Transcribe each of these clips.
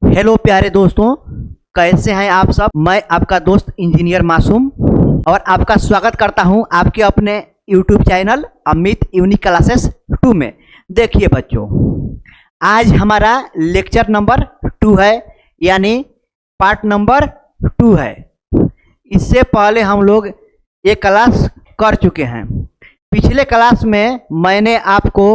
Hello प्यारे दोस्तों, कैसे हैं आप सब। मैं आपका दोस्त इंजीनियर मासूम और आपका स्वागत करता हूं आपके अपने YouTube channel Amit unique classes 2 में। देखिए बच्चों, आज हमारा लेक्चर नंबर 2 है, यानी पार्ट नंबर 2 है। इससे पहले हम लोग ये क्लास कर चुके हैं। पिछले क्लास में मैंने आपको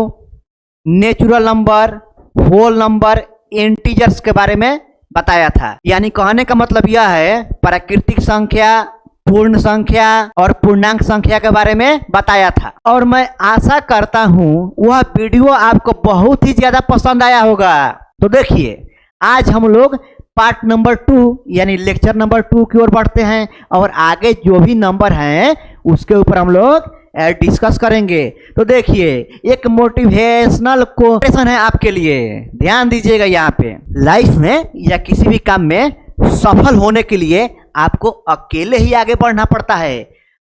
natural number, whole number, integers के बारे में बताया था। यानी कहने का मतलब यह है, प्राकृतिक संख्या, पूर्ण संख्या और पूर्णांक संख्या के बारे में बताया था। और मैं आशा करता हूं वह वीडियो आपको बहुत ही ज्यादा पसंद आया होगा। तो देखिए, आज हम लोग पार्ट नंबर 2 यानी लेक्चर नंबर 2 की ओर बढ़ते हैं और आगे जो भी नंबर हैं उसके ऊपर हम लोग डिस्कस करेंगे। तो देखिए, एक मोटिवेशनल क्वेश्चन है आपके लिए, ध्यान दीजिएगा। यहाँ पे लाइफ में या किसी भी काम में सफल होने के लिए आपको अकेले ही आगे बढ़ना पड़ता है।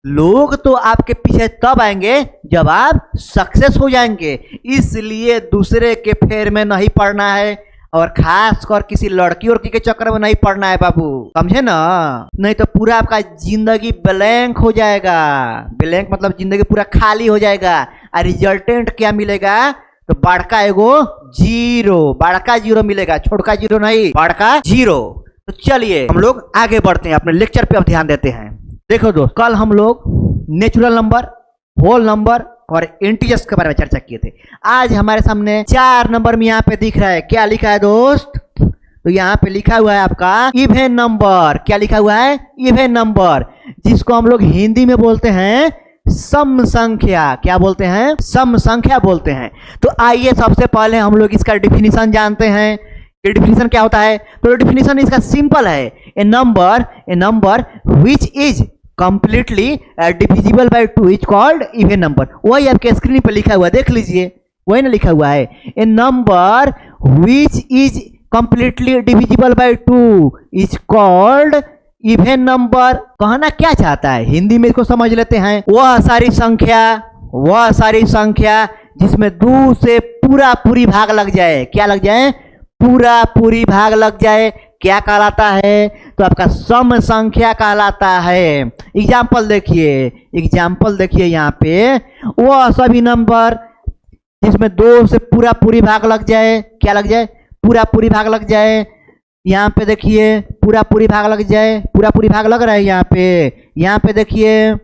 लोग तो आपके पीछे तब आएंगे जब आप सक्सेस हो जाएंगे। इसलिए दूसरे के फेर में नहीं पड़ना है और खास कर किसी लड़की और के चक्कर में नहीं पड़ना है बाबू, समझे ना। नहीं तो पूरा आपका जिंदगी ब्लैंक हो जाएगा। ब्लैंक मतलब जिंदगी पूरा खाली हो जाएगा। और रिजल्टेंट क्या मिलेगा? तो बड़का एगो जीरो, बड़का जीरो मिलेगा, छोटका जीरो नहीं, बड़का जीरो। तो चलिए हम लोग आगे बढ़ते हैं, अपने लेक्चर पे अब ध्यान देते हैं। देखो दोस्त, कल हम लोग नेचुरल नंबर, होल नंबर और इंटीजर्स के बारे में चर्चा किए थे। आज हमारे सामने 4 नंबर में यहाँ पे दिख रहा है, क्या लिखा है दोस्त? तो यहाँ पे लिखा हुआ है आपका इवन नंबर। क्या लिखा हुआ है? इवन नंबर, जिसको हम लोग हिंदी में बोलते हैं सम संख्या। क्या बोलते हैं? सम संख्या बोलते हैं। तो आइए सबसे पहले हम लोग इसका डिफिनीशन जानते हैं। डिफिनीशन क्या होता है? तो डिफिनीशन इसका सिंपल है, a number which is completely divisible by 2 is called even number. वही आपके स्क्रीन पर लिखा हुआ है, देख लीजिए, वही ना लिखा हुआ है, a number which is completely divisible by 2 is called even number. कहना क्या चाहता है, हिंदी में इसको समझ लेते हैं। वह सारी संख्या जिसमें 2 से पूरा पूरी भाग लग जाए। क्या लग जाए? पूरा पूरी भाग लग जाए, क्या कहलाता है? तो आपका सम संख्या कहलाता है। एग्जाम्पल देखिए यहाँ पे, वह सभी नंबर जिसमें 2 से पूरा पूरी भाग लग जाए। क्या लग जाए? पूरा पूरी भाग लग जाए। यहाँ पे देखिए, पूरा पूरी भाग लग जाए, पूरा पूरी भाग लग रहा है यहाँ पे देखिए,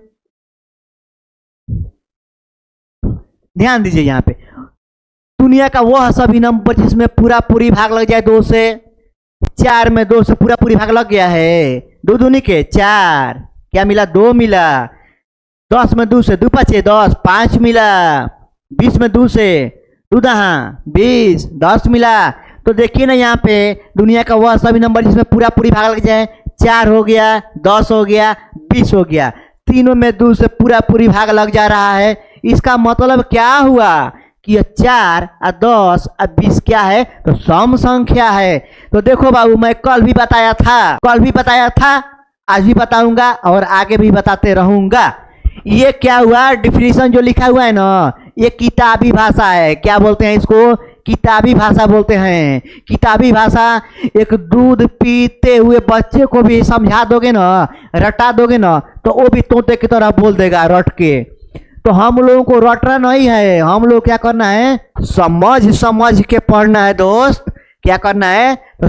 ध्यान दीजिए। यहाँ पे दुनिया का वह सभी नंबर जिसमें पूरा पूरी भाग लग जाए 2 से। 4 में 2 से पूरा पूरी भाग लग गया है, 2 दूनी के 4, क्या मिला? 2 मिला। 10 में 2 से 2 5 10, 5 मिला। 20 में 2 से 2 दहा 20, 10 मिला। तो देखिए ना, यहाँ पे दुनिया का वह सभी नंबर जिसमें पूरा पूरी भाग लग जाए, 4 हो गया, 10 हो गया, 20 हो गया। तीनों में 2 से पूरा पूरी भाग लग जा रहा है। इसका मतलब क्या हुआ कि 4 और 10 और 20 क्या है? तो सम संख्या है। तो देखो बाबू, मैं कल भी बताया था, आज भी बताऊंगा और आगे भी बताते रहूंगा। ये क्या हुआ? डिफिनीशन जो लिखा हुआ है ना, ये किताबी भाषा है। क्या बोलते हैं इसको? किताबी भाषा बोलते हैं। किताबी भाषा एक दूध पीते हुए बच्चे को भी समझा दोगे ना, रटा दोगे ना, तो वो भी तोते की तरह बोल देगा रट के। तो हम लोगों को रटना नहीं है, हम लोग क्या करना है? समझ के पढ़ना है दोस्त। क्या करना है? तो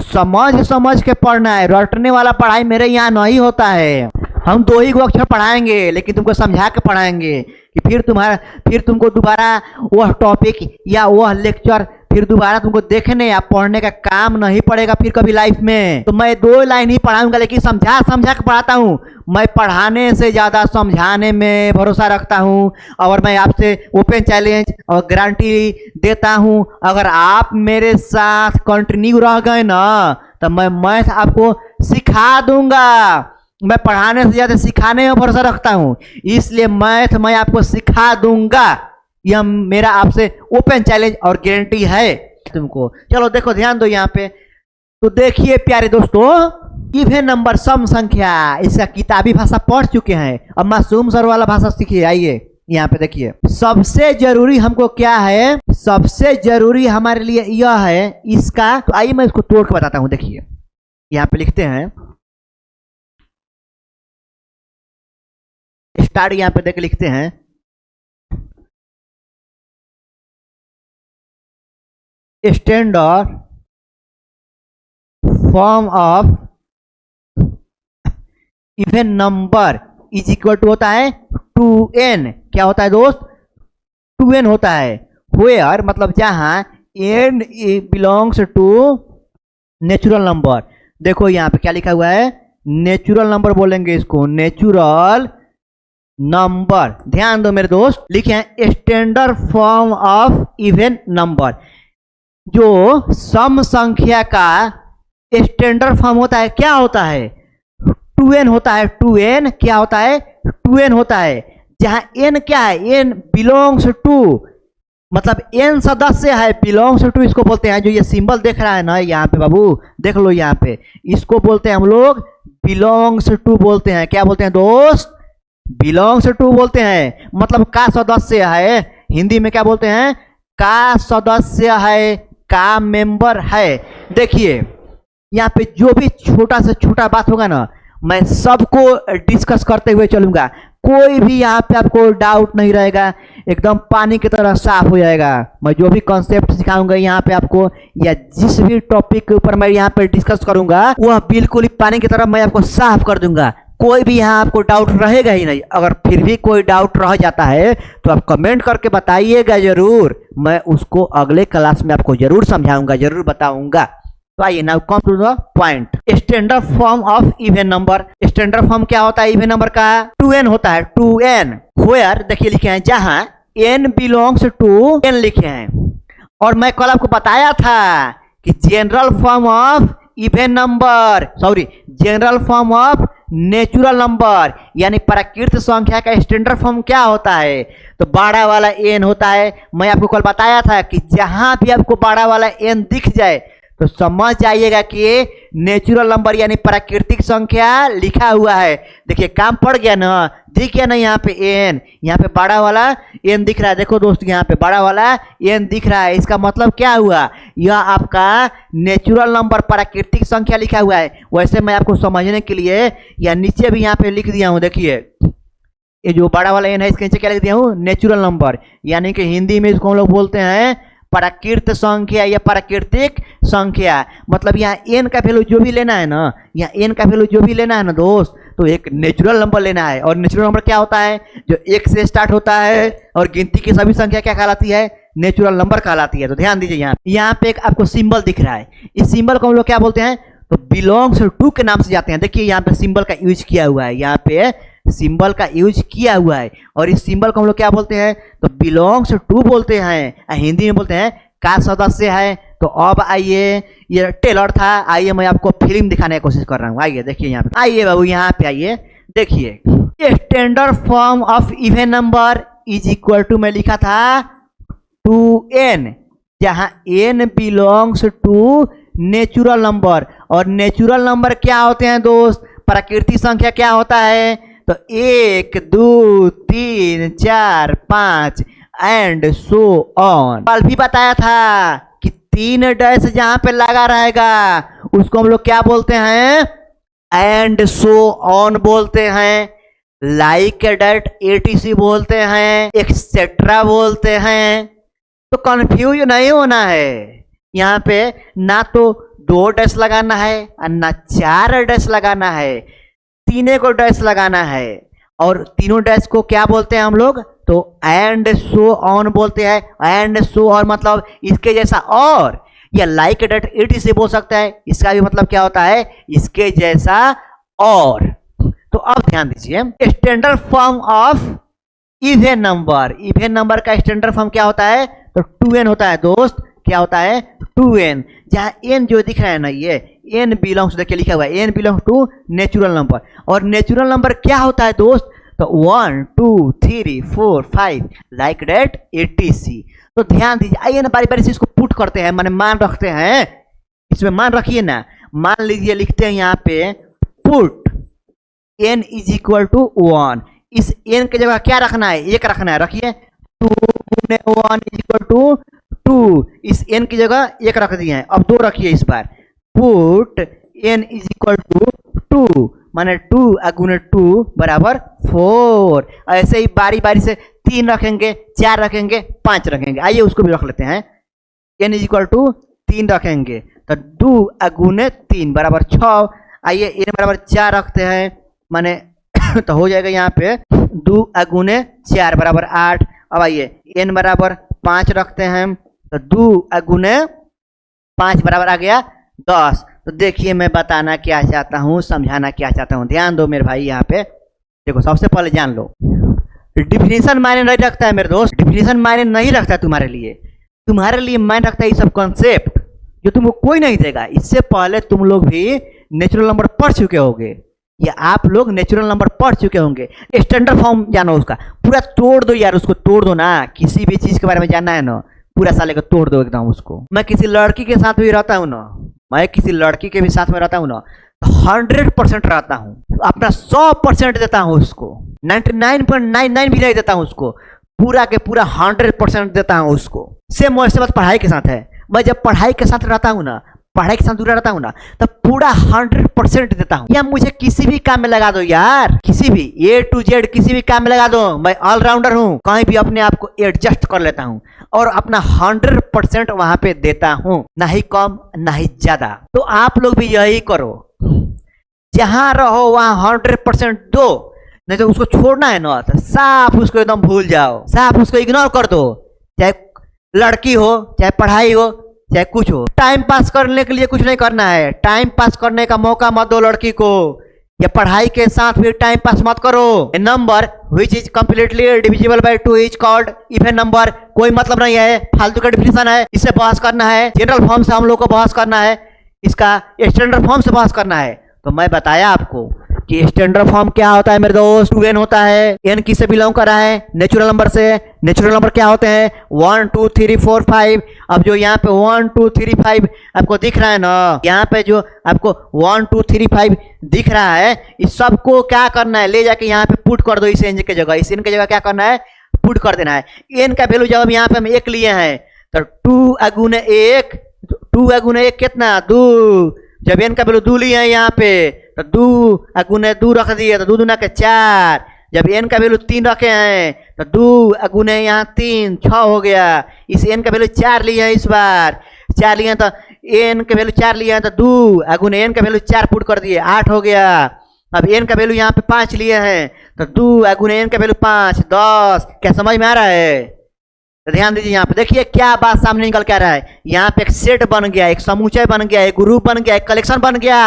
समझ के पढ़ना है। रटने वाला पढ़ाई मेरे यहाँ नहीं होता है। हम 2 ही अक्षर पढ़ाएंगे, लेकिन तुमको समझा के पढ़ाएंगे कि फिर तुमको दोबारा वह टॉपिक या वह लेक्चर फिर दोबारा तुमको देखने या पढ़ने का काम नहीं पड़ेगा फिर कभी लाइफ में। तो मैं 2 लाइन ही पढ़ाऊंगा, लेकिन समझा के पढ़ाता हूँ। मैं पढ़ाने से ज़्यादा समझाने में भरोसा रखता हूँ और मैं आपसे ओपन चैलेंज और गारंटी देता हूँ, अगर आप मेरे साथ कंटिन्यू रह गए ना तो मैं मैथ आपको सिखा दूंगा। मैं पढ़ाने से ज़्यादा सिखाने में भरोसा रखता हूँ, इसलिए मैथ मैं आपको सिखा दूंगा। यह मेरा आपसे ओपन चैलेंज और गारंटी है तुमको। चलो देखो, ध्यान दो यहाँ पे। तो देखिए प्यारे दोस्तों, इवन नंबर सम संख्या, इसका किताबी भाषा पढ़ चुके हैं, अब मासूम सर वाला भाषा सीखिए। आइए यहाँ पे देखिए सबसे जरूरी हमको क्या है, सबसे जरूरी हमारे लिए यह है इसका। तो आइए मैं इसको तोड़ के बताता हूं। देखिए यहाँ पे लिखते हैं स्टार्ट, यहाँ पे देख लिखते हैं standard form of even number is equal to होता है 2n। क्या होता है दोस्त? 2n होता है। वेयर मतलब जहां n belongs to natural number. देखो यहाँ पे क्या लिखा हुआ है, नेचुरल नंबर बोलेंगे इसको, नेचुरल नंबर। ध्यान दो मेरे दोस्त, लिखे हैं standard form of even number. जो सम संख्या का स्टैंडर्ड फॉर्म होता है क्या होता है? 2n होता है। 2n क्या होता है? 2n होता है। जहां n क्या है? n बिलोंग्स टू, मतलब n सदस्य है, बिलोंग्स टू इसको बोलते हैं। जो ये सिंबल देख रहा है ना यहाँ पे बाबू, देख लो यहाँ पे, इसको बोलते हैं हम लोग बिलोंग्स टू बोलते हैं। क्या बोलते हैं दोस्त? बिलोंग्स टू बोलते हैं। मतलब का सदस्य है, हिंदी में क्या बोलते हैं? का सदस्य है, का मेंबर है। देखिए यहाँ पे जो भी छोटा से छोटा बात होगा ना, मैं सबको डिस्कस करते हुए चलूंगा। कोई भी यहाँ पे आपको डाउट नहीं रहेगा, एकदम पानी की तरह साफ हो जाएगा। मैं जो भी कॉन्सेप्ट सिखाऊंगा यहाँ पे आपको, या जिस भी टॉपिक के ऊपर मैं यहाँ पे डिस्कस करूंगा, वह बिल्कुल ही पानी की तरह मैं आपको साफ कर दूंगा। कोई भी यहाँ आपको डाउट रहेगा ही नहीं। अगर फिर भी कोई डाउट रह जाता है तो आप कमेंट करके बताइएगा जरूर, मैं उसको अगले क्लास में आपको जरूर समझाऊंगा, जरूर बताऊंगा। तो आइए now come to the point. Standard form of even number. Standard form क्या होता है इवन नंबर का? 2n होता है। 2n वेयर, देखिए लिखे हैं जहां n बिलोंग्स टू n लिखे हैं। और मैं कल आपको बताया था कि general form of even number, sorry general form of natural number, यानी प्राकृत संख्या का स्टैंडर्ड फॉर्म क्या होता है? तो बड़ा वाला n होता है। मैं आपको कल बताया था कि जहां भी आपको बड़ा वाला n दिख जाए तो समझ जाइएगा कि नेचुरल नंबर यानी प्राकृतिक संख्या लिखा हुआ है। देखिए काम पड़ गया ना, दिख गया ना यहाँ पे n, यहाँ पे बड़ा वाला n दिख रहा है। देखो दोस्त यहाँ पे बड़ा वाला n दिख रहा है। इसका मतलब क्या हुआ? यह आपका नेचुरल नंबर प्राकृतिक संख्या लिखा हुआ है। वैसे मैं आपको समझने के लिए या नीचे भी यहाँ पे लिख दिया हूँ। देखिए ये जो बड़ा वाला n है, इसके नीचे क्या लिख दिया हूँ? नेचुरल नंबर, यानी कि हिंदी में इसको हम लोग बोलते हैं प्राकृत संख्या या प्राकृतिक संख्या। मतलब यहाँ n का वैल्यू जो भी लेना है ना, यहाँ n का वैल्यू जो भी लेना है ना दोस्त, तो एक नेचुरल नंबर लेना है। और नेचुरल नंबर क्या होता है? जो 1 से स्टार्ट होता है और गिनती की सभी संख्या क्या कहलाती है? नेचुरल नंबर कहलाती है। तो ध्यान दीजिए यहाँ पे एक आपको सिंबल दिख रहा है। इस सिंबल को हम लोग क्या बोलते हैं? तो बिलोंग्स टू के नाम से जाते हैं। देखिए यहाँ पे सिंबल का यूज किया हुआ है, यहाँ पे सिंबल का यूज किया हुआ है। और इस सिंबल को हम लोग क्या बोलते हैं? तो बिलोंग्स टू बोलते हैं। हिंदी में बोलते हैं का सदस्य है। तो अब आइए, ये टेलर था, आइए मैं आपको फिल्म दिखाने की कोशिश कर रहा हूँ। आइए देखिए यहाँ पे, आइए बाबू यहाँ पे आइए। देखिए standard form of even number is equal to, मैं लिखा था 2n, जहां n belongs to natural number. और नेचुरल नंबर क्या होते हैं दोस्त? प्राकृतिक संख्या क्या होता है? तो 1 2 3 4 5 एंड सो ऑन। कल भी बताया था कि 3 डैश जहां पे लगा रहेगा उसको हम लोग क्या बोलते हैं? एंड सो ऑन बोलते हैं, लाइक डेट etc बोलते हैं, एक्सेट्रा बोलते हैं। तो कंफ्यूज नहीं होना है। यहाँ पे ना तो 2 डैश लगाना है और ना 4 डैश लगाना है, 3 को डैश लगाना है। और तीनों डैश को क्या बोलते हैं हम लोग? तो एंड सो ऑन बोलते हैं। एंड सो और मतलब इसके जैसा और, या लाइक डेट etc बोल सकता है, इसका भी मतलब क्या होता है? इसके जैसा और। तो अब ध्यान दीजिए, standard form of even number. Even number का स्टैंडर्ड फॉर्म क्या होता है? तो 2n होता है दोस्त। क्या होता है? 2n। जहां n जो दिख रहा है ना, ये n बिलोंग्स, देखिए लिखा हुआ है n belongs to natural number. और नेचुरल नंबर क्या होता है दोस्त? तो 1 2 3 4 5 लाइक डेट etc। तो ध्यान दीजिए, आइए ना बारी बारी से इसको पुट करते हैं, माने मान रखते हैं। इसमें मान रखिए ना। मान लीजिए लिखते हैं यहाँ पे put n is equal to 1। इस n की जगह क्या रखना है, एक रखना है, रखिए 2 गुने 1 इज इक्वल टू 2, इस n की जगह एक रख दिए हैं, अब 2 रखिए इस बार, put n is equal to 2, माने 2 गुने 2 बराबर 4। ऐसे ही बारी बारी से 3 रखेंगे, 4 रखेंगे, 5 रखेंगे। आइए उसको भी रख लेते हैं, n इज इक्वल टू 3 रखेंगे तो 2 गुने 3 बराबर 6। आइए n बराबर 4 रखते हैं, माने तो हो जाएगा यहाँ पे 2 गुने 4 बराबर 8। अब आइए n बराबर 5 रखते हैं तो 2 गुने 5 बराबर आ गया 10। तो देखिए मैं बताना क्या चाहता हूँ, समझाना क्या चाहता हूँ, ध्यान दो मेरे भाई। यहाँ पे देखो, सबसे पहले जान लो, डिफिनीशन मायने नहीं रखता है मेरे दोस्त, डिफिनीशन मायने नहीं रखता है तुम्हारे लिए मायने रखता है ये सब कॉन्सेप्ट जो तुमको कोई नहीं देगा। इससे पहले तुम लोग भी नेचुरल नंबर पढ़ चुके होंगे, या आप लोग नेचुरल नंबर पढ़ चुके होंगे। स्टैंडर्ड फॉर्म जानो, उसका पूरा तोड़ दो यार, उसको तोड़ दो ना, किसी भी चीज के बारे में जानना है ना, पूरा साले को तोड़ दो एकदम उसको। मैं किसी लड़की के साथ भी रहता हूँ ना, मैं किसी लड़की के भी साथ में रहता हूँ ना, तो 100% रहता हूँ, अपना 100% देता हूँ उसको, 99.99 भी नहीं देता हूँ उसको, पूरा के पूरा 100% देता हूँ उसको। सेम वैसे बात पढ़ाई के साथ है, मैं जब पढ़ाई के साथ रहता हूँ ना, पढ़ाई के साथ जुड़ा रहता हूँ ना, तो पूरा 100% देता हूँ। या मुझे किसी भी काम में लगा दो यार, किसी भी A to Z किसी भी काम में लगा दो, मैं ऑलराउंडर हूँ, कहीं भी अपने आप को एडजस्ट कर लेता हूँ और अपना 100% वहां पे देता हूँ, ना ही कम ना ही ज्यादा। तो आप लोग भी यही करो, जहां रहो वहां 100% दो, नहीं तो उसको छोड़ना है ना तो साफ उसको एकदम भूल जाओ, साफ उसको इग्नोर कर दो, चाहे लड़की हो, चाहे पढ़ाई हो, चाहे कुछ हो। टाइम पास करने के लिए कुछ नहीं करना है, टाइम पास करने का मौका मत दो लड़की को, या पढ़ाई के साथ भी टाइम पास मत करो। A number which is completely divisible by 2 is called even number. कोई मतलब नहीं है, फालतू का डिफिनेशन है, इससे बहस करना है, जनरल फॉर्म से हम लोग को बहस करना है, इसका स्टैंडर्ड फॉर्म से बहस करना है। तो मैं बताया आपको कि स्टैंडर्ड फॉर्म क्या होता है मेरे दोस्त, 2n होता है, n किससे बिलोंग कर रहा है, नेचुरल नंबर से। नेचुरल नंबर क्या होते हैं, 1 2 3 4 5। अब जो यहाँ पे 1 2 3 5 आपको दिख रहा है ना, यहाँ पे जो आपको 1 2 3 5 दिख रहा है, इस सबको क्या करना है, ले जाके यहाँ पे पुट कर दो, इस n की जगह, इस n की जगह क्या करना है, पुट कर देना है। n का वैल्यू जब यहाँ पे हम 1 लिए हैं तो 2 गुने 1, 2 गुने 1 कितना, 2। जब n का वैल्यू 2 लिए हैं यहाँ पे तो 2 गुने 2 रख दिए तो 2 दूना के 4। जब n का वैल्यू 3 रखे हैं तो 2 गुने यहाँ 3 6 हो गया। इस n का वैल्यू 4 लिए हैं, इस बार 4 लिए हैं तो n का वैल्यू 4 लिए हैं तो 2 गुने n का वैल्यू 4 पुट कर दिए, 8 हो गया। अब n का वैल्यू यहाँ पे 5 लिए हैं तो 2 गुने n का वैल्यू 5 10। क्या समझ में आ रहा है? तो ध्यान दीजिए, यहाँ पे देखिए क्या बात सामने निकल के आ रहा है। यहाँ पे एक सेट बन गया, एक समुच्चय बन गया, एक ग्रुप बन गया, एक कलेक्शन बन गया।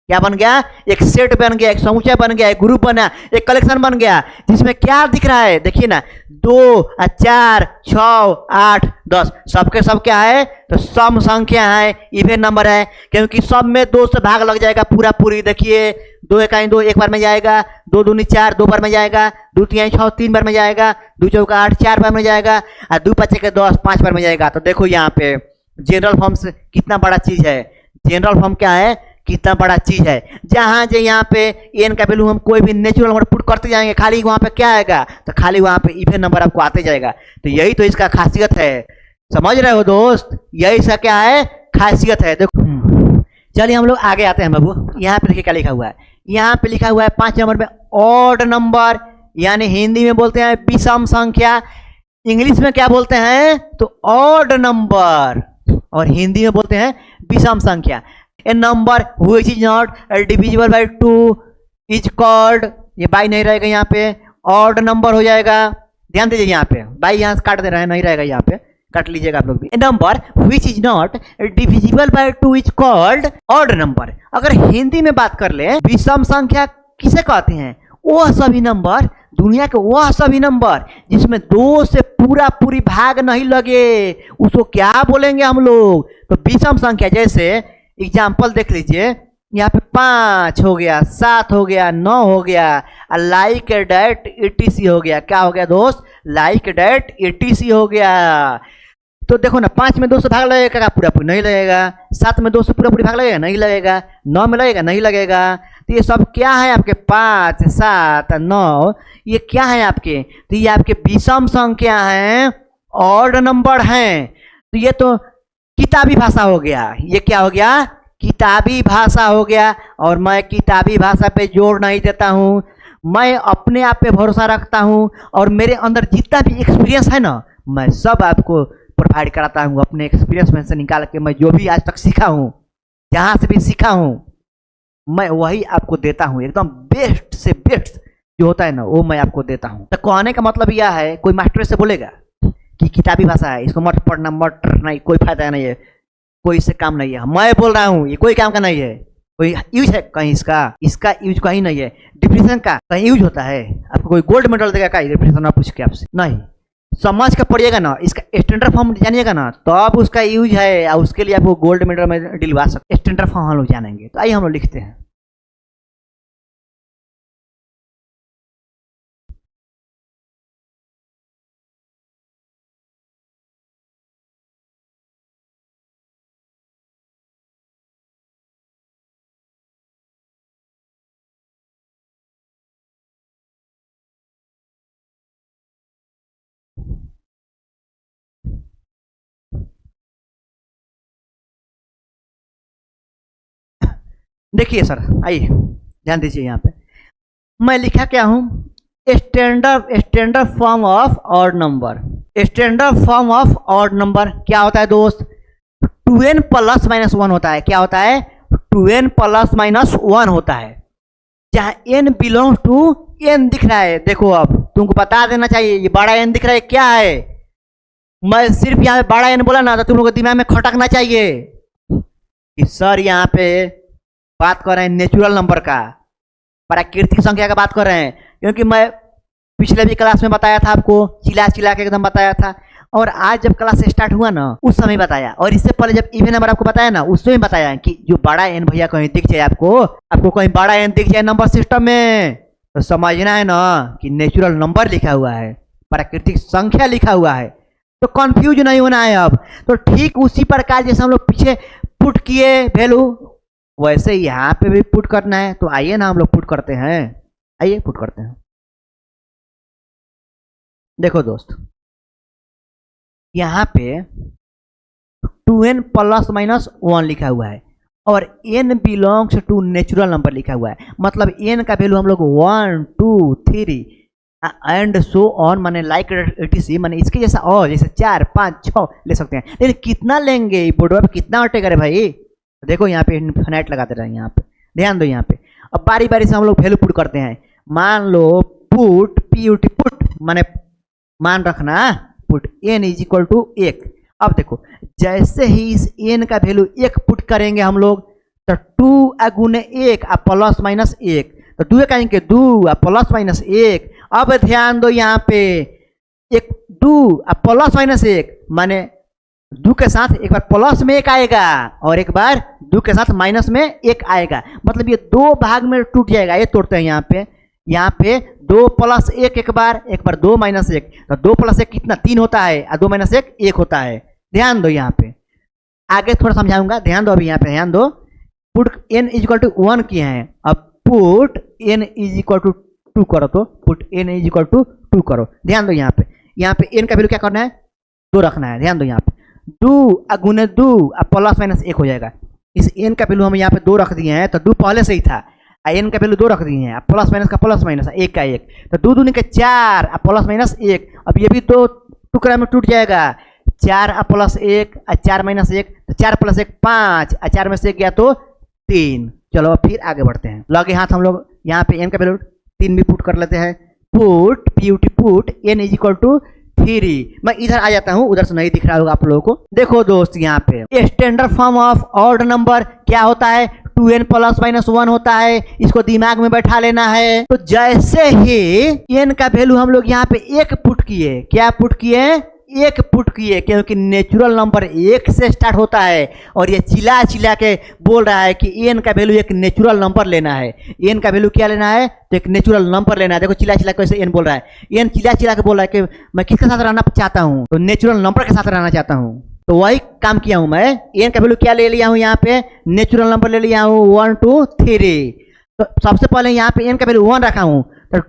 क्या बन गया? एक सेट बन गया, एक समुच्चय बन गया, एक ग्रुप बना, एक कलेक्शन बन गया, जिसमें क्या दिख रहा है, देखिए ना, 2 4 6 8 10 सबके सब क्या है, तो सम संख्या है, इवन नंबर है, क्योंकि सब में 2 से भाग लग जाएगा पूरा पूरी। देखिए 2 1 2 एक बार में जाएगा, 2 दूनी 4 2 बार में जाएगा, 2 3 6 3 बार में जाएगा, 2 चौका 8 4 बार में जाएगा, और 2 5 के 10 5 बार में जाएगा। तो देखो यहाँ पे जनरल फॉर्म से कितना बड़ा चीज है, जनरल फॉर्म क्या है, कितना बड़ा चीज है। जहां जो यहाँ पे n का वैल्यू हम कोई भी नेचुरल नंबर पुट करते जाएंगे, खाली वहां पे क्या आएगा, तो खाली वहां पे इवन नंबर आपको आते जाएगा। तो यही तो इसका खासियत है, समझ रहे हो दोस्त, यही इसका क्या है, खासियत है। देखो चलिए हम लोग आगे आते हैं बाबू। यहाँ पे देखिए क्या लिखा हुआ है, यहाँ पे लिखा हुआ है 5 नंबर में ऑड नंबर, यानी हिंदी में बोलते हैं विषम संख्या, इंग्लिश में क्या बोलते हैं, तो ऑड नंबर, और हिंदी में बोलते हैं विषम संख्या। A number which is not divisible by 2 is called, ये बाई नहीं रहेगा यहाँ पे, ऑड नंबर हो जाएगा। ध्यान दीजिए यहाँ पे बाई यहाँ से काट दे रहे हैं, नहीं रहेगा यहाँ पे, काट लीजिएगा आप लोग भी। A number which is not divisible by 2 is called odd number। अगर हिंदी में बात कर ले, विषम संख्या किसे कहते हैं, वह सभी नंबर, दुनिया के वह सभी नंबर जिसमें 2 से पूरा पूरी भाग नहीं लगे, उसको क्या बोलेंगे हम लोग, तो विषम संख्या। जैसे एग्जाम्पल देख लीजिए, यहाँ पे 5 हो गया, 7 हो गया, 9 हो गया, लाइक डेट etc हो गया। क्या हो गया दोस्त, लाइक डेट etc हो गया। तो देखो ना, 5 में 2 से भाग लगेगा, पूरा पूरी नहीं लगेगा, 7 में 2 से पूरा पूरी भाग लगेगा, नहीं लगेगा, 9 में लगेगा, नहीं लगेगा। तो ये सब क्या है आपके 5 7 9, ये क्या है आपके, तो ये आपके विषम संख्या हैं, ऑड नंबर हैं। तो ये तो किताबी भाषा हो गया, ये क्या हो गया, किताबी भाषा हो गया। और मैं किताबी भाषा पे जोर नहीं देता हूँ, मैं अपने आप पे भरोसा रखता हूँ और मेरे अंदर जितना भी एक्सपीरियंस है ना, मैं सब आपको प्रोवाइड कराता हूँ अपने एक्सपीरियंस में से निकाल के। मैं जो भी आज तक सीखा हूँ, जहाँ से भी सीखा हूँ, मैं वही आपको देता हूँ, एकदम बेस्ट से बेस्ट जो होता है ना वो मैं आपको देता हूँ। तो कहने का मतलब यह है, कोई मास्टर से बोलेगा कि किताबी भाषा है, इसको मत पढ़ना, मत नहीं, कोई फायदा नहीं है, कोई इससे काम नहीं है। मैं बोल रहा हूँ ये कोई काम का नहीं है, कोई यूज है कहीं, इसका यूज कहीं नहीं है। डिफिनेशन का कहीं यूज होता है? आपको कोई गोल्ड मेडल देगा क्या डिफिनेशन ना पूछ के आपसे? नहीं, समझ के पढ़िएगा ना, इसका स्टैंडर्ड फॉर्म जानिएगा ना, तो अब उसका यूज है और उसके लिए आपको गोल्ड मेडल में दिलवा सकते। स्टैंडर्ड फॉर्म हम लोग जानेंगे, तो आइए हम लोग लिखते हैं। देखिए सर, आइए ध्यान दीजिए, यहाँ पे मैं लिखा क्या हूँ, standard form of odd number. Standard form of odd number क्या होता है दोस्त? 2n प्लस माइनस 1 होता है। क्या होता है? 2n प्लस माइनस 1 होता है। जहाँ n बिलोंग टू n दिख रहा है, देखो अब तुमको बता देना चाहिए, ये बड़ा n दिख रहा है क्या है? मैं सिर्फ यहाँ पे बड़ा n बोला ना तो तुम लोग को दिमाग में खटकना चाहिए कि सर यहाँ पे बात कर रहे हैं नेचुरल नंबर का, प्राकृतिक संख्या का बात कर रहे हैं। क्योंकि मैं पिछले भी क्लास में बताया था आपको, चिल्ला चिल्ला के एकदम बताया था, और आज जब क्लास स्टार्ट हुआ ना उस समय बताया, और इससे पहले जब इवन नंबर आपको बताया ना उस समय बताया कि जो बड़ा एन भैया कहीं दिख जाए आपको कहीं बड़ा एन दिख जाए नंबर सिस्टम में, तो समझना है ना कि नेचुरल नंबर लिखा हुआ है, प्राकृतिक संख्या लिखा हुआ है, तो कंफ्यूज नहीं होना है अब। तो ठीक उसी प्रकार जैसे हम लोग पीछे पुट किए वैल्यू, वैसे यहाँ पे भी पुट करना है। तो आइए ना हम लोग पुट करते हैं, आइए पुट करते हैं। देखो दोस्त, यहाँ पे 2n प्लस माइनस 1 लिखा हुआ है और n belongs to natural number लिखा हुआ है। मतलब n का वैल्यू हम लोग 1 2 3 एंड सो ऑन, माने लाइक etc, माने इसके जैसा और जैसे 4 5 6 ले सकते हैं। लेकिन कितना लेंगे बोर्ड पे, कितना अटेगा रे भाई? देखो यहाँ पे इनफिनाइट लगाते रहे, यहाँ पे ध्यान दो। यहाँ पे अब बारी बारी से हम लोग वैल्यू पुट करते हैं। मान लो पुट पुट माने मान रखना, put n is equal to 1। अब देखो जैसे ही इस n का वैल्यू 1 पुट करेंगे हम लोग, तो 2 अगुने 1 प्लस माइनस 1, तो 2 कहेंगे 2 प्लस माइनस 1। अब ध्यान दो यहाँ पे, एक 2 प्लस माइनस 1 माने 2 के साथ एक बार प्लस में 1 आएगा और एक बार 2 के साथ माइनस में 1 आएगा। मतलब ये 2 भाग में टूट जाएगा। ये तोड़ते हैं यहाँ पे 2 प्लस 1 एक बार 2 माइनस 1, तो 2 प्लस 1 कितना 3 होता है और 2 माइनस 1 1 होता है। ध्यान दो यहाँ पे, आगे थोड़ा समझाऊंगा, ध्यान दो। अभी यहाँ पे ध्यान दो, put n is equal to 1 किए हैं, अब put n is equal to 2 करो, तो put n is equal to 2 करो। ध्यान दो यहाँ पे n का वैल्यू क्या करना है, 2 रखना है। ध्यान दो यहाँ पे 2 अगुने 2 प्लस माइनस 1 हो जाएगा। इस n का वैल्यू हम यहाँ पे 2 रख दिए हैं, तो 2 पहले से ही था, n का वैल्यू 2 रख दिए हैं, प्लस माइनस का प्लस माइनस 1 का 1, तो 2 दूनी का 4 प्लस माइनस 1। अब ये भी 2 टुकड़ा में टूट जाएगा, 4 प्लस 1 और 4 माइनस 1, तो 4 प्लस 1 5 और 4 में से 1 गया तो 3। चलो अब फिर आगे बढ़ते हैं। लगे हाथ हम लोग यहाँ पे n का वैल्यू 3 भी पुट कर लेते हैं। Put n is equal to 3। मैं इधर आ जाता हूँ, उधर से नहीं दिख रहा होगा आप लोगों को। देखो दोस्त यहाँ पे standard form of odd number क्या होता है, 2n प्लस माइनस 1 होता है। इसको दिमाग में बैठा लेना है। तो जैसे ही n का वैल्यू हम लोग यहाँ पे 1 पुट किए, क्या पुट किए, 1 पुट किए, क्योंकि नेचुरल नंबर 1 से स्टार्ट होता है और ये चिल्ला चिल्ला के बोल रहा है कि n का वैल्यू एक नेचुरल नंबर लेना है। n का वैल्यू क्या लेना है, तो एक नेचुरल नंबर लेना है। देखो चिल्ला चिल्ला कैसे n बोल रहा है, n चिल्ला चिल्ला के बोल रहा है कि मैं किसके साथ रहना चाहता हूँ, तो नेचुरल नंबर के साथ रहना चाहता हूँ। तो वही काम किया हूँ मैं। n का वैल्यू क्या ले लिया हूँ, यहाँ पे नेचुरल नंबर ले लिया हूँ 1 2 3। तो सबसे पहले यहाँ पे n का वैल्यू 1 रखा हूँ, तो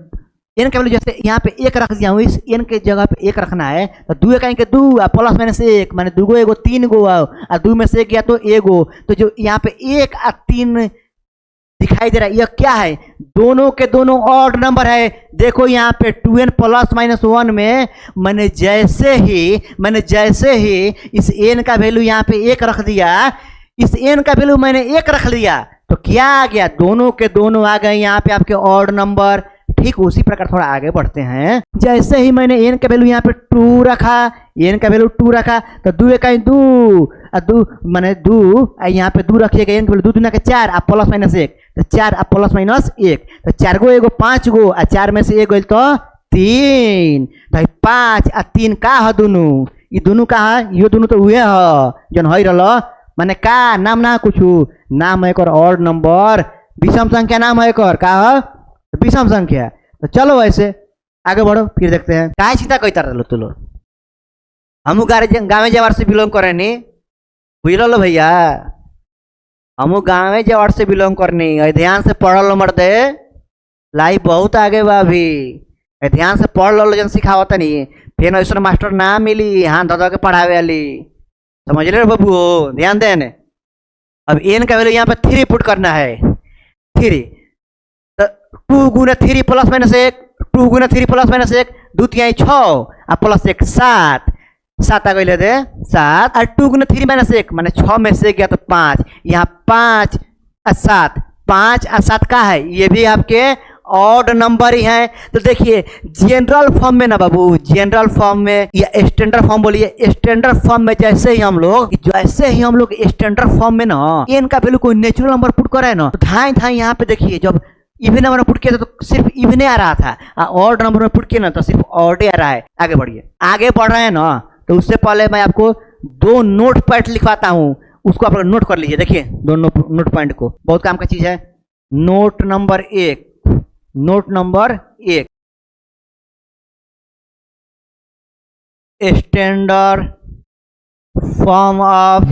एन का वैल्यू जैसे यहाँ पे एक रख दिया हूँ, इस एन के जगह पे एक रखना है तो दू कहीं के दू प्लस माइनस एक माने दूगो एगो तीन गो और दू में से एक गया तो एगो, तो जो यहाँ पे एक और तीन दिखाई दे रहा है यह क्या है, दोनों के दोनों ऑड नंबर है। देखो यहाँ पे 2n प्लस माइनस 1 में मैंने जैसे ही इस n का वैल्यू यहाँ पे एक रख दिया, इस n का वैल्यू मैंने एक रख लिया तो क्या आ गया, दोनों के दोनों आ गए यहाँ पे आपके ऑड नंबर। ठीक उसी प्रकार थोड़ा आगे बढ़ते हैं, जैसे ही मैंने n का वैल्यू यहाँ पे 2 रखा, n का वैल्यू 2 रखा तो दू एक दू मैंने दू यहाँ पे दू रखिएगा, n का वैल्यू दू दूना के 4 आप प्लस माइनस 1 तो 4 आप प्लस माइनस 1 तो 4 गो एगो 5 गो और 4 में से एक गई तो 3 तो 5 और 3 का है दोनों, ये दोनों का है, ये दोनों तो हुए है जन हो रहा मैंने का नाम ना कुछ नाम है ऑड नंबर, विषम संख्या नाम है का है विषम संख्या। तो चलो ऐसे आगे बढ़ो, फिर देखते हैं काहे चिंता कहता रहो तुलो। हमू गाँव जवार से बिलोंग करे नी, बुझल भैया, हमू गाँव जवार से बिलोंग करनी, ध्यान से पढ़ लो मर्दे, लाइफ बहुत आगे बा अभी, ध्यान से पढ़ लो जन सिखावत नहीं, फिर ऐसा मास्टर ना मिली हाथ धो के पढ़ावे वाली, समझ रहे बबू, ध्यान देने। अब एन का वैल्यू यहाँ पे 3 पुट करना है, 3 तो 2 गुना 3 प्लस माइनस 1, 2 गुना 3 प्लस माइनस 1 दू तिहाई 6 और प्लस 1 7, 7 आ गई दे 7 और 2 गुना 3 माइनस 1 माने 6 में से गया तो 5, यहाँ 5 और 7, 5 और 7 का है, ये भी आपके ऑड नंबर ही है। तो देखिए जनरल फॉर्म में ना बाबू, जनरल फॉर्म में या स्टैंडर्ड फॉर्म बोलिए, स्टैंडर्ड फॉर्म में जैसे ही हम लोग स्टैंडर्ड फॉर्म में ना एन का वैल्यू कोई नेचुरल नंबर पुट कर रहे हैं ना तो धाई धाई यहाँ पे देखिए जब इवन नंबर में पुट किया तो सिर्फ इवने आ रहा था, ऑड नंबर में पुट किया ना तो सिर्फ ऑड आ रहा है। आगे बढ़िए, आगे बढ़ रहे हैं ना तो उससे पहले मैं आपको 2 नोट पॉइंट लिखवाता हूँ, उसको आप नोट कर लीजिए। देखिए दोनों नोट पॉइंट को, बहुत काम का चीज है। Note number 1, note number 1, standard form of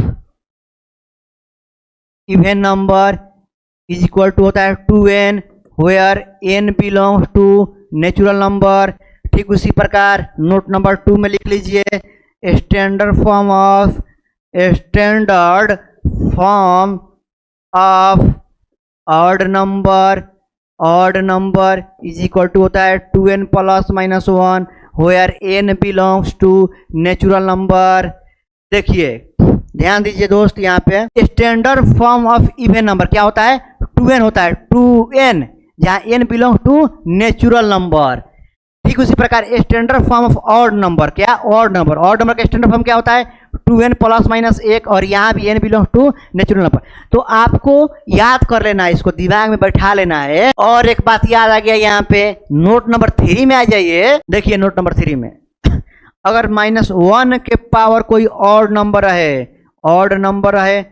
even number is equal to होता है 2n where n belongs to natural number. ठीक उसी प्रकार नोट नंबर 2 में लिख लीजिए standard form of odd number is equal to होता है 2n plus minus 1 where n belongs to natural number. देखिए ध्यान दीजिए दोस्त, यहाँ पे standard form of even number क्या होता है, 2n होता है, 2n जहाँ n belongs to natural number. ठीक उसी प्रकार standard form of odd number क्या, ऑड नंबर का स्टैंडर्ड फॉर्म क्या होता है 2n प्लस माइनस 1 और यहाँ भी n belongs to natural number. तो आपको याद कर लेना है, इसको दिमाग में बैठा लेना है। और एक बात याद आ गया यहाँ पे, नोट नंबर 3 में आ जाइए। देखिए नोट नंबर 3 में अगर -1 के पावर कोई ऑड नंबर है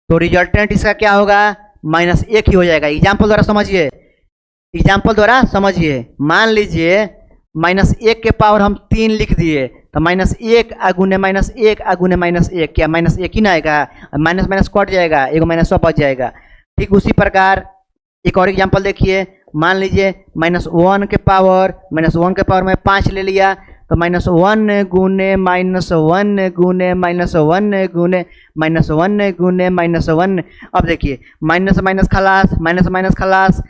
तो रिजल्टेंट इसका क्या होगा, -1 ही हो जाएगा। एग्जाम्पल द्वारा समझिए, मान लीजिए -1 के पावर हम 3 लिख दिए तो -1 अगुने -1 क्या -1 ही ना आएगा, माइनस कट जाएगा, एगो माइनस बच जाएगा। ठीक उसी प्रकार एक और एग्जाम्पल देखिए, मान लीजिए -1 के पावर में 5 ले लिया तो -1 गुने -1 गुने -1 गुने -1। अब देखिए माइनस खलास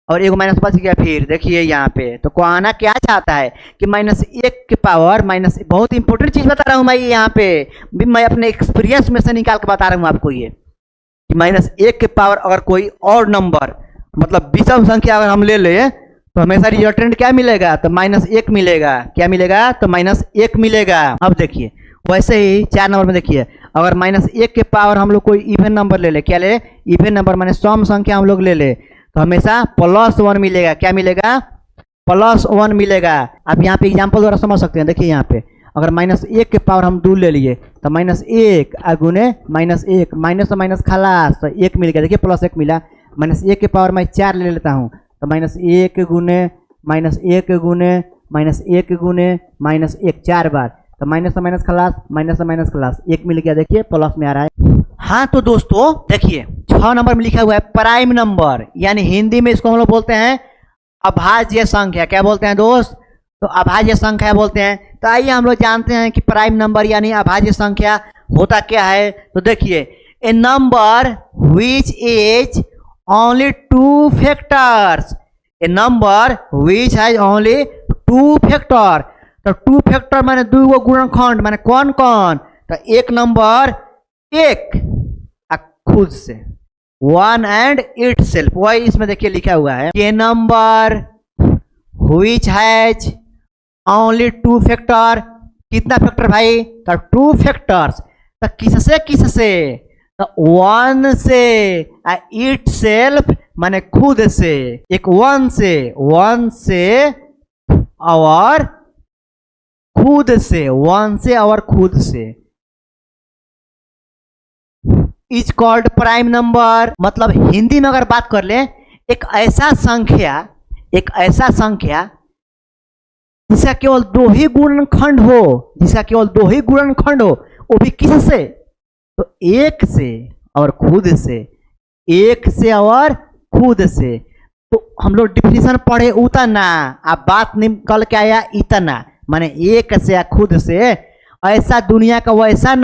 और एगो माइनस बच गया। फिर देखिए यहाँ पे तो कहना क्या चाहता है कि -1 के पावर बहुत इंपॉर्टेंट चीज बता रहा हूँ मैं यहाँ पे, मैं अपने एक्सपीरियंस में से निकाल के बता रहा हूँ आपको ये कि -1 के पावर अगर कोई और नंबर मतलब विषम संख्या अगर हम ले ले तो हमेशा रिजल्टेंट क्या मिलेगा, तो -1 मिलेगा। क्या मिलेगा, तो -1 मिलेगा। अब देखिए वैसे ही 4 नंबर में देखिए, अगर -1 के पावर हम लोग कोई इवन नंबर ले ले, क्या ले, इवन नंबर माने सम संख्या हम लोग ले ले तो हमेशा +1 मिलेगा। क्या मिलेगा, +1 मिलेगा। अब यहाँ पे एग्जाम्पल द्वारा समझ सकते हैं। देखिए यहाँ पे अगर -1 के पावर हम 2 ले लिए तो -1 अगुने -1 माइनस खलास तो 1 मिल गया। देखिए +1 मिला। -1 के पावर मैं 4 ले लेता हूँ तो -1 गुने -1 गुने -1 4 बार तो माइनस खलास 1 मिल गया। देखिए प्लस में आ रहा है। हाँ तो दोस्तों देखिए 6 नंबर में लिखा हुआ है प्राइम नंबर, यानी हिंदी में इसको हम लोग बोलते हैं अभाज्य संख्या क्या बोलते हैं दोस्त? तो अभाज्य संख्या बोलते हैं। तो आइए हम लोग जानते हैं कि प्राइम नंबर यानी अभाज्य संख्या होता क्या है। तो देखिए, a number which is only two factors, a number which has only two factor. तो टू फैक्टर माने दो गो गुणनखंड, माने कौन कौन? तो एक नंबर एक खुद से, वन एंड इट सेल्फ, वही इसमें देखिए लिखा हुआ है। ये number which has only two factor, कितना फैक्टर भाई? तो टू फैक्टर्स। तो किससे किससे? तो वन से, इट सेल्फ माने खुद से, एक वन से और खुद से, वन से और खुद से। Is called prime number. मतलब हिंदी में अगर बात कर लें, एक ऐसा संख्या जिसका केवल दो ही गुणनखंड हो, वो भी किससे? तो एक से और खुद से, एक से और खुद से। तो हम लोग डिफिनेशन पढ़े उतना, अब बात निकल के आया इतना, माने एक से या खुद से। ऐसा दुनिया का ऐसा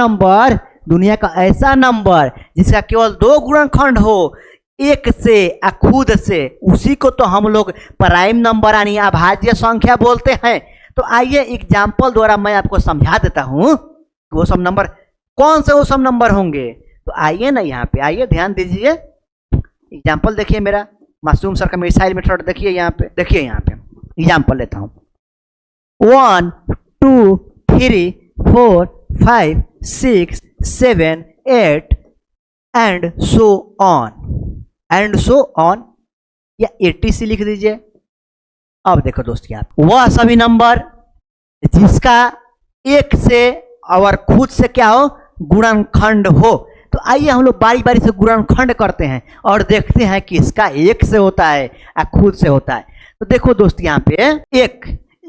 नंबर जिसका केवल दो गुणनखंड हो, एक से या खुद से, उसी को तो हम लोग प्राइम नंबर यानी अभाज्य संख्या बोलते हैं। तो आइए एग्जाम्पल द्वारा मैं आपको समझा देता हूं वो सब नंबर कौन से वो सब नंबर होंगे। तो आइए ना, यहाँ पे आइए, ध्यान दीजिए, एग्जाम्पल देखिए मेरा, मासूम सर का मिसाइल मेथड देखिए। यहाँ पे देखिए, यहाँ पे एग्जाम्पल लेता हूं। 1 2 3 4 5 6 7 8 एंड सो ऑन, या 80 लिख दीजिए। अब देखो दोस्त, आप वह सभी नंबर जिसका एक से और खुद से क्या हो, गुणनखंड हो। तो आइए हम लोग बारी बारी से गुणनखंड करते हैं और देखते हैं कि इसका एक से होता है या खुद से होता है। तो देखो दोस्त, यहाँ पे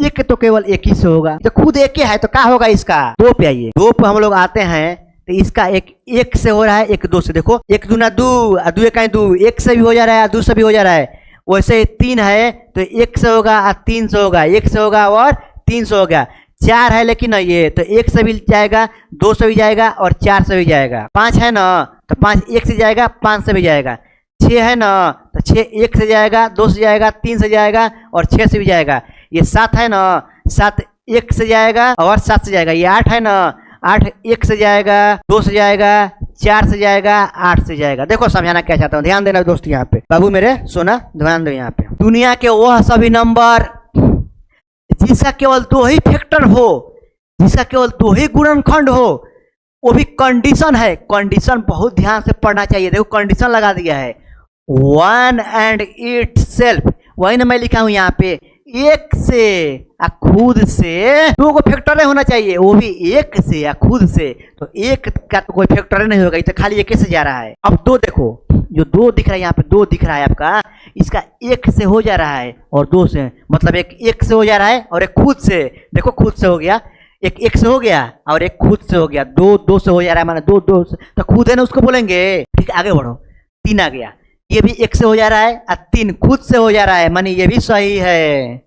एक तो केवल एक ही से होगा, तो खुद एक ही है तो क्या होगा इसका? दो पे आइए, दो पे हम लोग आते हैं तो इसका एक से हो रहा है, एक दो से। देखो, एक दूना दो, दो एक दो, एक से भी हो जा रहा है, दो से भी हो जा रहा है। वैसे तीन है तो एक से होगा, तीन से होगा, एक से होगा और तीन से होगा। चार है लेकिन ये तो एक से भी जाएगा, दो से भी जाएगा और चार से भी जाएगा। पांच है ना, तो पांच एक से जाएगा, पांच से भी जाएगा। छह है ना, तो छह एक से जाएगा, दो से जाएगा, तीन से जाएगा और छह से भी जाएगा। ये सात है ना, सात एक से जाएगा और सात से जाएगा। ये आठ है ना, आठ एक से जाएगा, दो से जाएगा, चार से जाएगा, आठ से जाएगा। देखो समझाना क्या चाहता हूँ, ध्यान देना दोस्त। यहाँ पे बाबू मेरे सोना, ध्यान दो। यहाँ पे दुनिया के वह सभी नंबर जिसका केवल दो ही फैक्टर हो, जिसका केवल दो ही गुणनखंड हो, वो भी कंडीशन है। कंडीशन बहुत ध्यान से पढ़ना चाहिए। देखो कंडीशन लगा दिया है, वन एंड इट सेल्फ, वही ना मैं लिखा हूं यहाँ पे, एक से या खुद से। दो को फैक्टर होना चाहिए, वो भी एक से या खुद से। तो एक का तो कोई फैक्टर नहीं होगा, तो खाली एक से जा रहा है। अब दो देखो, जो दो दिख रहा है यहाँ पे, दो दिख रहा है आपका, इसका एक से हो जा रहा है और दो से, मतलब एक से हो जा रहा है और एक खुद से। देखो खुद से हो गया, एक से हो गया और एक खुद से हो गया। दो से हो जा रहा है, माने दो से, तो खुद है ना, उसको बोलेंगे। ठीक, आगे बढ़ो। तीन आ गया, ये भी एक से हो जा रहा है और तीन खुद से हो जा रहा है, माने ये भी सही है।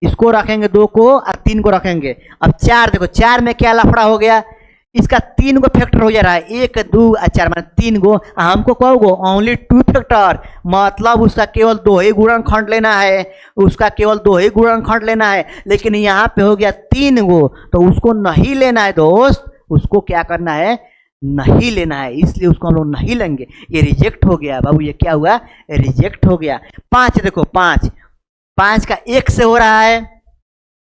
इसको रखेंगे दो को और तीन को रखेंगे। अब चार देखो, चार में क्या लफड़ा हो गया, इसका तीन गो फैक्टर हो जा रहा है, एक दो चार, माने तीन गो। हमको कहोगो ओनली टू फैक्टर, मतलब उसका केवल दो ही गुणनखंड लेना है, उसका केवल दो ही गुणनखंड लेना है। लेकिन यहाँ पे हो गया तीन गो, तो उसको नहीं लेना है दोस्त, उसको क्या करना है, नहीं लेना है, इसलिए उसको हम लोग नहीं लेंगे। ये रिजेक्ट हो गया बाबू, ये क्या हुआ, रिजेक्ट हो गया। पांच देखो, पांच का एक से हो रहा है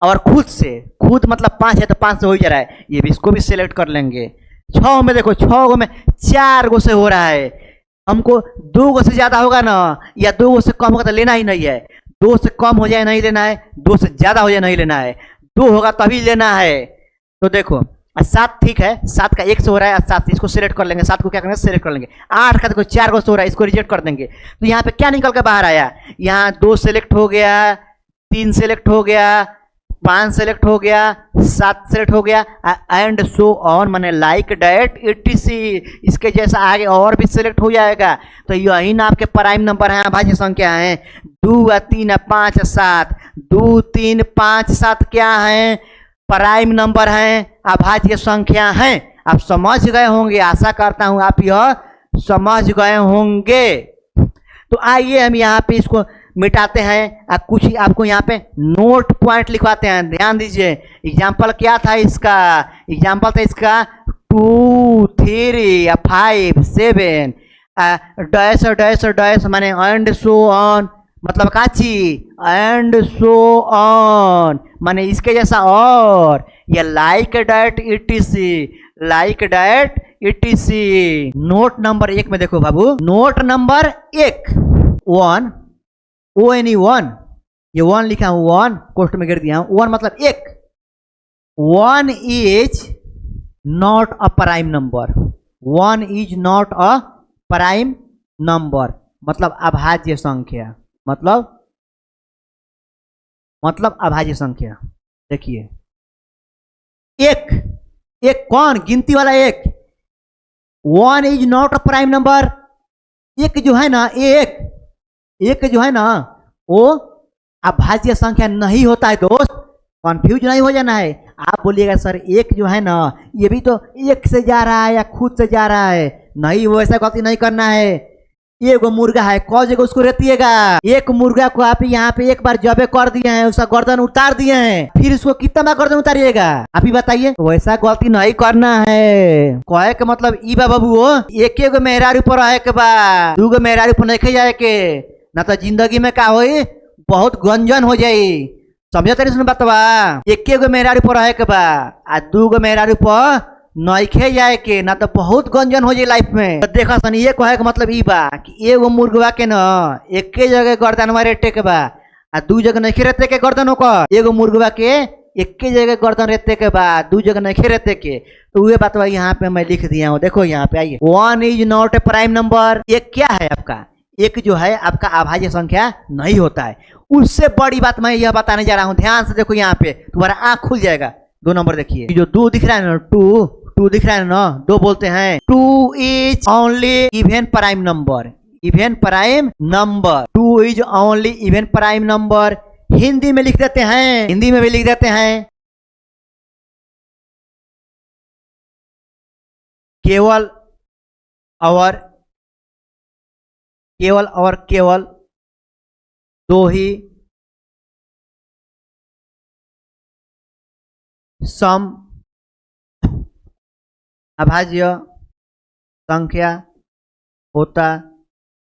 और खुद से, खुद मतलब पांच है तो पांच से हो जा रहा है, ये भी, इसको भी सिलेक्ट कर लेंगे। छह में देखो, छह गो में चार गो से हो रहा है, हमको दो गो से ज्यादा होगा ना या दो गो से कम होगा तो लेना ही नहीं है। दो से कम हो जाए नहीं लेना है, दो से ज्यादा हो जाए नहीं लेना है, दो होगा तभी लेना है। तो देखो सात ठीक है, सात का एक से हो रहा है, सात इसको सिलेक्ट कर लेंगे, सात को क्या करेंगे, सिलेक्ट कर लेंगे। आठ का देखो चार गो से हो रहा है, इसको रिजेक्ट कर देंगे। तो यहाँ पे क्या निकल के बाहर आया, यहाँ दो सिलेक्ट हो गया, तीन सिलेक्ट हो गया, पांच सेलेक्ट हो गया, सात सेलेक्ट हो गया, एंड सो ऑन, माने लाइक डैट etc। इसके जैसा आगे और भी सिलेक्ट हो जाएगा। तो यही ना आपके प्राइम नंबर हैं, अभाज्य संख्या हैं। 2 और 3 और 5 और 7, 2 3 5 7 क्या है? प्राइम नंबर हैं, अभाज्य संख्या हैं। आप समझ गए होंगे, आशा करता हूं आप यह समझ गए होंगे। तो आइए हम यहाँ पे इसको मिटाते हैं। कुछ आपको यहाँ पे नोट पॉइंट लिखवाते हैं, ध्यान दीजिए। एग्जाम्पल क्या था इसका? एग्जाम्पल था इसका 2 3 5 7 डैश डैश डैश माने एंड सो ऑन, मतलब काची एंड सो ऑन माने इसके जैसा और, या like that etc., like that etc.. Note number 1 में देखो बाबू, नोट नंबर 1 1 ONE 1, ये 1 लिखा हूं, 1 कोष्ट में गिर दिया हूं, 1 मतलब 1। 1 is not a prime number, 1 is not a prime number, मतलब अभाज्य संख्या, मतलब अभाज्य संख्या। देखिए एक, एक कौन? गिनती वाला एक। 1 is not a prime number, एक जो है ना, एक जो है ना वो अभाज्य संख्या नहीं होता है दोस्त, कंफ्यूज नहीं हो जाना है। आप बोलिएगा सर एक जो है ना ये भी तो एक से जा रहा है या खुद से जा रहा है, नहीं वो ऐसा गलती नहीं करना है। एक मुर्गा है, कौ जगह उसको रहतीएगा, एक मुर्गा को आप यहाँ पे एक बार जबे कर दिए हैं, उसका गर्दन उतार दिए हैं, फिर उसको कितना बार गर्दन उतारिएगा? आप ही बताइए। वैसा गलती नहीं करना है। कहे के मतलब ई बा बाबू, एक एक मेहरारू पर रहे के बा, 2 गो मेहरारू पर नहीं जाए के, ना तो जिंदगी में का होई, बहुत गंजन हो जाई। समझ तरी सुन बतवा, एक गो मेहरारू पर रहे के बा आ 2 गो मेहरारू पर नइखे जाए के, ना तो बहुत गंजन हो जाए लाइफ में। तो देखा सन, ये कहे के मतलब ई बा कि एगो मुर्गवा के न एक जगह गर्दन रेटे के बा आ 2 जगह नहीं रहते के गर्दन ओकर। एगो मुर्गवा के एक जगह गर्दन रहते के बा, 2 जगह नहीं रहते के। तो वह बात यहाँ पे मैं लिख दिया हूँ, देखो यहाँ पे आइए। 1 is not a prime number, एक क्या है आपका? एक जो है आपका अभाज्य संख्या नहीं होता है। उससे बड़ी बात मैं यह बताने जा रहा हूं, ध्यान से देखो, यहाँ पे तुम्हारा आंख खुल जाएगा। 2 नंबर देखिए, जो 2 दिख रहा है ना, 2 दिख रहा है ना, 2 बोलते हैं 2 is only even prime number, even prime number, 2 is only even prime number. Hindi में लिख देते हैं, हिंदी में भी लिख देते हैं, केवल और केवल 2 ही सम अभाज्य संख्या होता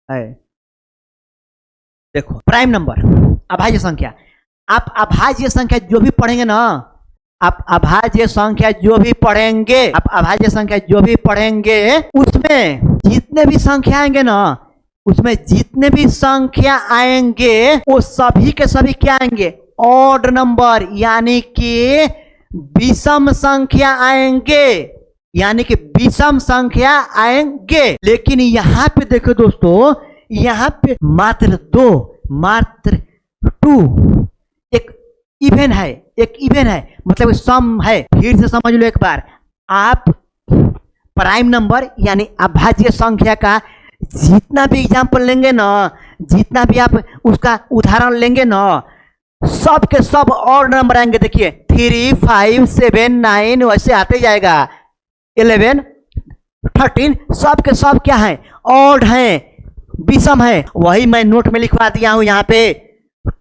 है। देखो प्राइम नंबर, अभाज्य संख्या, आप अभाज्य संख्या जो भी पढ़ेंगे ना, आप अभाज्य संख्या जो भी पढ़ेंगे, आप अभाज्य संख्या जो भी पढ़ेंगे, उसमें जितने भी संख्या आएंगे ना, उसमें जितने भी संख्या आएंगे वो सभी के सभी क्या आएंगे? ऑड नंबर, यानी कि विषम संख्या आएंगे, यानी कि विषम संख्या आएंगे। लेकिन यहाँ पे देखो दोस्तों, यहाँ पे मात्र 2 एक इवन है, एक इवन है, मतलब सम है। फिर से समझ लो एक बार, आप प्राइम नंबर यानी अभाज्य संख्या का जितना भी एग्जाम्पल लेंगे ना, जितना भी आप उसका उदाहरण लेंगे ना, सब के सब और नंबर आएंगे। देखिए 3 5 7 9 वैसे आते जाएगा, 11 13, सब के सब क्या है? ऑड है, विषम है। वही मैं नोट में लिखवा दिया हूं यहाँ पे,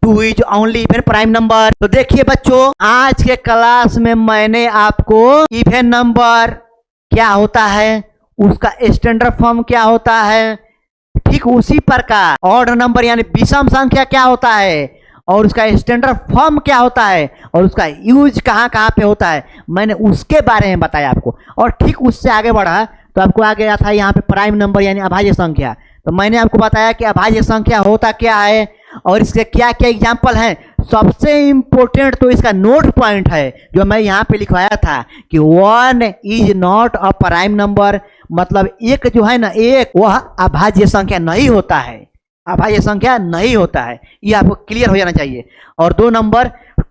2 is only even prime number. तो देखिए बच्चों, आज के क्लास में मैंने आपको इवन नंबर क्या होता है, उसका स्टैंडर्ड फॉर्म क्या होता है, ठीक उसी प्रकार ऑड नंबर यानी विषम संख्या क्या होता है और उसका स्टैंडर्ड फॉर्म क्या होता है और उसका यूज कहाँ कहाँ पे होता है, मैंने उसके बारे में बताया आपको। और ठीक उससे आगे बढ़ा तो आपको आ गया था यहाँ पे प्राइम नंबर यानी अभाज्य संख्या। तो मैंने आपको बताया कि अभाज्य संख्या होता क्या है और इसके क्या क्या एग्जाम्पल हैं। सबसे इंपॉर्टेंट तो इसका नोट पॉइंट है जो मैं यहाँ पे लिखवाया था कि 1 is not a prime number, मतलब एक जो है ना, एक वह अभाज्य संख्या नहीं होता है, अभाज्य संख्या नहीं होता है, ये आपको क्लियर हो जाना चाहिए। और 2 number,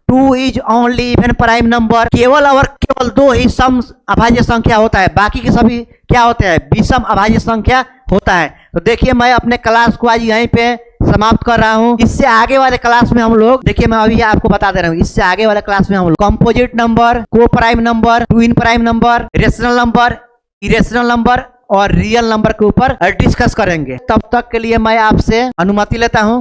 2 is only even prime number, केवल और केवल 2 ही सम अभाज्य संख्या होता है, बाकी के सभी क्या होते हैं? विषम अभाज्य संख्या होता है। तो देखिए मैं अपने क्लास को आज यहीं पे समाप्त कर रहा हूँ। इससे आगे वाले क्लास में हम लोग देखिए, मैं अभी आपको बता दे रहा हूँ, इससे आगे वाले क्लास में हम लोग कंपोजिट नंबर, को prime number, twin prime number, rational number, irrational number और रियल नंबर के ऊपर डिस्कस करेंगे। तब तक के लिए मैं आपसे अनुमति लेता हूँ।